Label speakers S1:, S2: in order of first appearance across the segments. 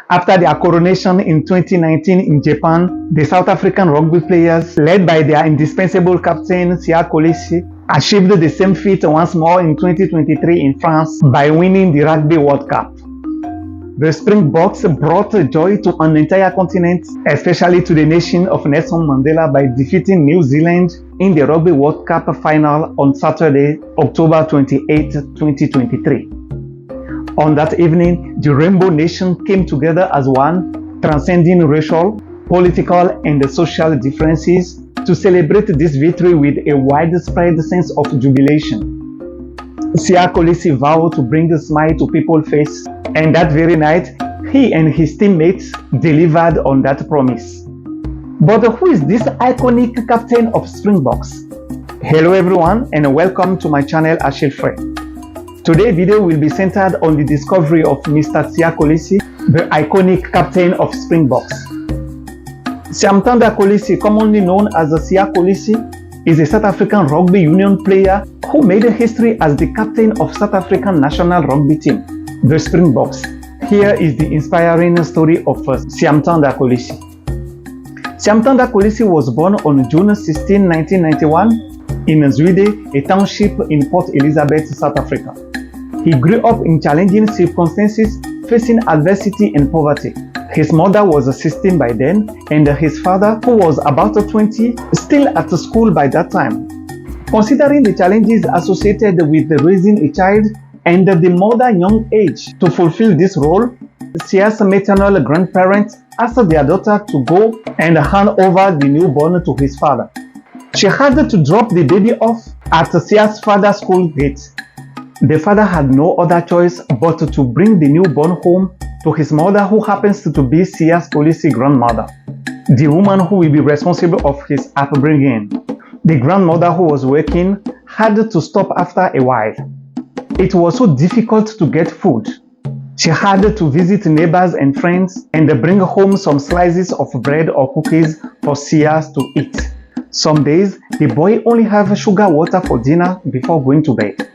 S1: After their coronation in 2019 in Japan, the South African rugby players, led by their indispensable captain Siya Kolisi, achieved the same feat once more in 2023 in France by winning the Rugby World Cup. The Springboks brought joy to an entire continent, especially to the nation of Nelson Mandela, by defeating New Zealand in the Rugby World Cup final on Saturday, October 28, 2023. On that evening, the Rainbow Nation came together as one, transcending racial, political, and social differences to celebrate this victory with a widespread sense of jubilation. Siya Kolisi vowed to bring a smile to people's face, and that very night, he and his teammates delivered on that promise. But who is this iconic captain of Springboks? Hello everyone, and welcome to my channel Achille Frey. Today's video will be centered on the discovery of Mr. Siya Kolisi, the iconic captain of Springboks. Siyamthanda Kolisi, commonly known as Siya Kolisi, is a South African rugby union player who made history as the captain of South African national rugby team, the Springboks. Here is the inspiring story of Siyamthanda Kolisi. Siyamthanda Kolisi was born on June 16, 1991 in Zwide, a township in Port Elizabeth, South Africa. He grew up in challenging circumstances, facing adversity and poverty. His mother was 16 by then, and his father, who was about 20, still at school by that time. Considering the challenges associated with raising a child and the mother's young age to fulfill this role, Siya's maternal grandparents asked their daughter to go and hand over the newborn to his father. She had to drop the baby off at Siya's father's school gate. The father had no other choice but to bring the newborn home to his mother, who happens to be Siya Kolisi's grandmother, the woman who will be responsible of his upbringing. The grandmother, who was working, had to stop after a while. It was so difficult to get food. She had to visit neighbors and friends and bring home some slices of bread or cookies for Siya to eat. Some days, the boy only had sugar water for dinner before going to bed.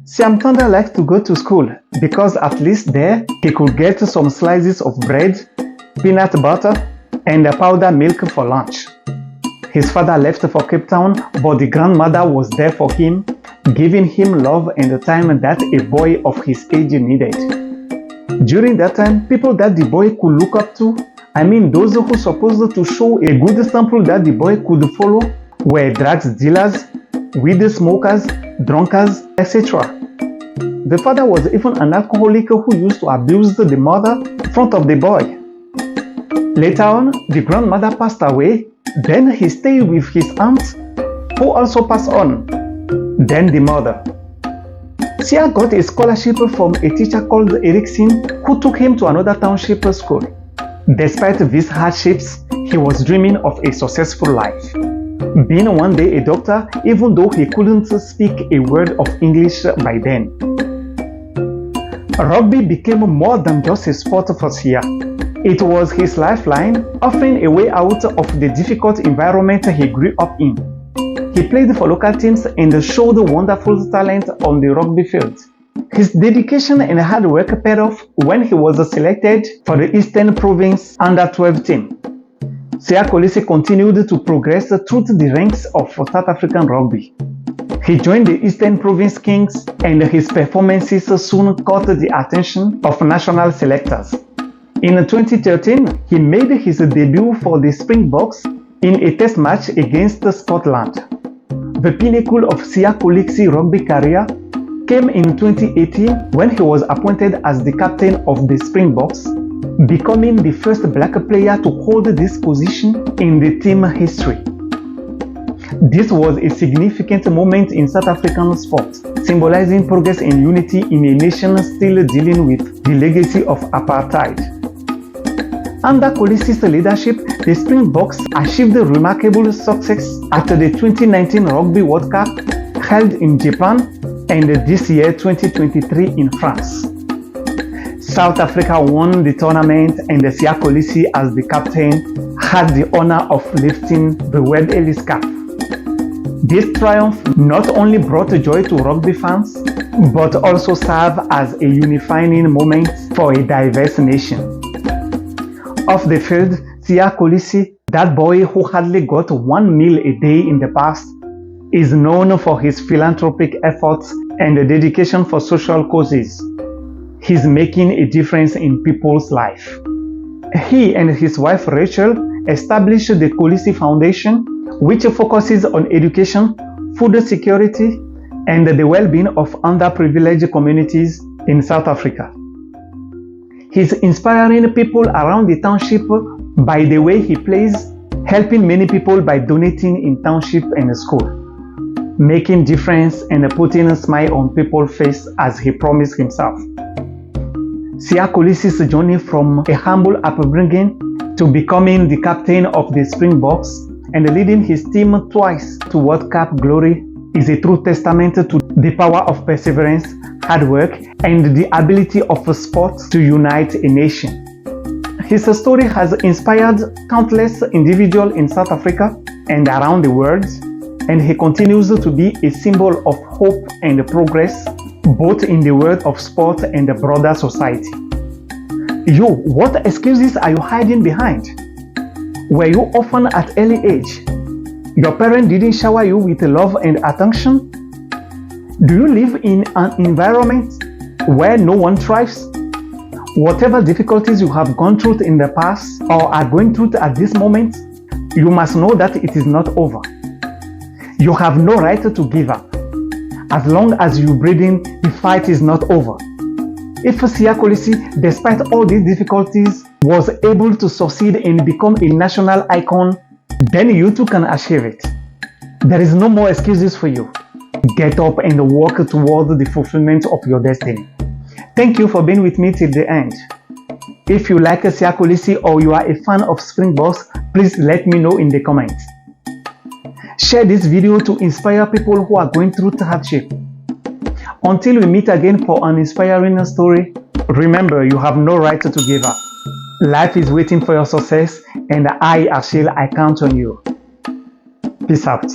S1: Siyamthanda liked to go to school because at least there he could get some slices of bread, peanut butter, and powdered milk for lunch. His father left for Cape Town, but the grandmother was there for him, giving him love and the time that a boy of his age needed. During that time, people that the boy could look up to, those who supposed to show a good example that the boy could follow, were drugs dealers, weed smokers, drunkards, etc. The father was even an alcoholic who used to abuse the mother in front of the boy. Later on, the grandmother passed away. Then he stayed with his aunt, who also passed on. Then the mother. Siya got a scholarship from a teacher called Erickson, who took him to another township school. Despite these hardships, he was dreaming of a successful life, being one day a doctor, even though he couldn't speak a word of English by then. Rugby became more than just a sport for Siya. It was his lifeline, offering a way out of the difficult environment he grew up in. He played for local teams and showed wonderful talent on the rugby field. His dedication and hard work paid off when he was selected for the Eastern Province Under-12 team. Siya Kolisi continued to progress through the ranks of South African rugby. He joined the Eastern Province Kings, and his performances soon caught the attention of national selectors. In 2013, he made his debut for the Springboks in a test match against Scotland. The pinnacle of Siya Kolisi's rugby career came in 2018 when he was appointed as the captain of the Springboks, becoming the first black player to hold this position in the team history. This was a significant moment in South African sport, symbolizing progress and unity in a nation still dealing with the legacy of apartheid. Under Kolisi's leadership, the Springboks achieved remarkable success at the 2019 Rugby World Cup held in Japan and this year 2023 in France. South Africa won the tournament, and Siya Kolisi, as the captain, had the honor of lifting the Webb Ellis Cup. This triumph not only brought joy to rugby fans, but also served as a unifying moment for a diverse nation. Off the field, Siya Kolisi, that boy who hardly got one meal a day in the past, is known for his philanthropic efforts and dedication for social causes. He's making a difference in people's life. He and his wife Rachel established the Kolisi Foundation, which focuses on education, food security, and the well-being of underprivileged communities in South Africa. He's inspiring people around the township by the way he plays, helping many people by donating in township and school, making difference and putting a smile on people's face as he promised himself. Siya Kolisi's journey from a humble upbringing to becoming the captain of the Springboks and leading his team twice to World Cup glory is a true testament to the power of perseverance, hard work, and the ability of sport to unite a nation. His story has inspired countless individuals in South Africa and around the world, and he continues to be a symbol of hope and progress both in the world of sport and the broader society. You, what excuses are you hiding behind? Were you orphaned at early age? Your parents didn't shower you with love and attention? Do you live in an environment where no one thrives? Whatever difficulties you have gone through in the past or are going through at this moment, you must know that it is not over. You have no right to give up. As long as you're breathing, the fight is not over. If Siya Kolisi, despite all these difficulties, was able to succeed and become a national icon, then you too can achieve it. There is no more excuses for you. Get up and work toward the fulfillment of your destiny. Thank you for being with me till the end. If you like Siya Kolisi or you are a fan of Springboks, please let me know in the comments. Share this video to inspire people who are going through hardship. Until we meet again for an inspiring story, remember you have no right to give up. Life is waiting for your success, and I count on you. Peace out.